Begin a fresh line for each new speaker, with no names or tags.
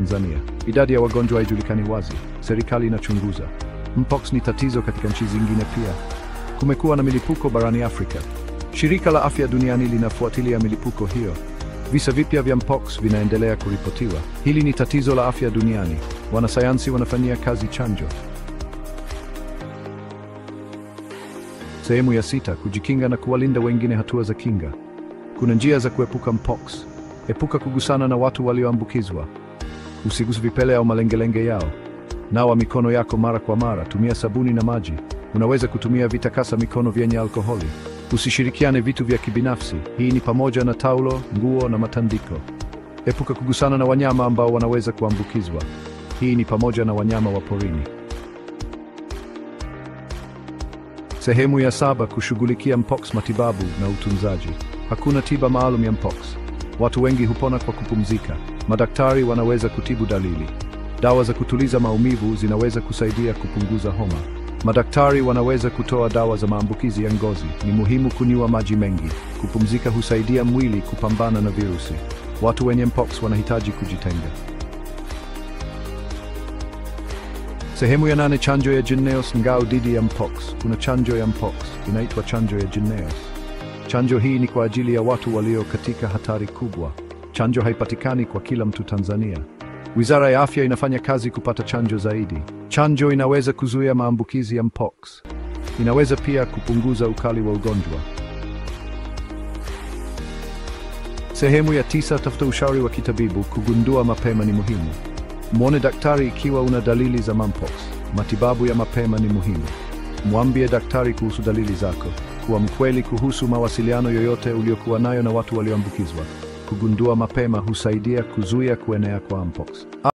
Tanzania. Idadi ya wagonjwa haijulikani wazi. Serikali inachunguza. Mpox ni tatizo katika nchi zingine pia. Kumekuwa na milipuko barani Afrika. Shirika la Afya Duniani linafuatilia milipuko hiyo. Visa vipya vya mpox vinaendelea kuripotiwa. Hili ni tatizo la afya duniani. Wanasayansi wanafanyia kazi chanjo. Sehemu ya 6: kujikinga na kuwalinda wengine. Hatua za kinga. Kuna njia za kuepuka mpox. Epuka kugusana na watu walioambukizwa. Usiguse vipele au malengelenge yao. Nawa mikono yako mara kwa mara. Tumia sabuni na maji. Unaweza kutumia vitakasa mikono vyenye alkoholi. Usishirikiane vitu vya kibinafsi. Hii ni pamoja na taulo, nguo na matandiko. Epuka kugusana na wanyama ambao wanaweza kuambukizwa. Hii ni pamoja na wanyama wa porini. Sehemu ya 7: kushughulikia mpox. Matibabu na utunzaji. Hakuna tiba maalum ya mpox. Watu wengi hupona kwa kupumzika. Madaktari wanaweza kutibu dalili. Dawa za kutuliza maumivu zinaweza kusaidia kupunguza homa. Madaktari wanaweza kutoa dawa za maambukizi ya ngozi. Ni muhimu kunywa maji mengi. Kupumzika husaidia mwili kupambana na virusi. Watu wenye mpox wanahitaji kujitenga. Sehemu ya 8: chanjo ya Jynneos. Ngao dhidi ya mpox. Kuna chanjo ya mpox inaitwa chanjo ya Jynneos. Chanjo hii ni kwa ajili ya watu walio katika hatari kubwa. Chanjo haipatikani kwa kila mtu Tanzania. Wizara ya Afya inafanya kazi kupata chanjo zaidi. Chanjo inaweza kuzuia maambukizi ya mpox. Inaweza pia kupunguza ukali wa ugonjwa. Sehemu ya 9: tafuta ushauri wa kitabibu. Kugundua mapema ni muhimu. Muone daktari ikiwa una dalili za mpox. Matibabu ya mapema ni muhimu. Mwambie daktari kuhusu dalili zako. Kuwa mkweli kuhusu mawasiliano yoyote uliokuwa nayo na watu walioambukizwa. Kugundua mapema husaidia kuzuia kuenea kwa mpox.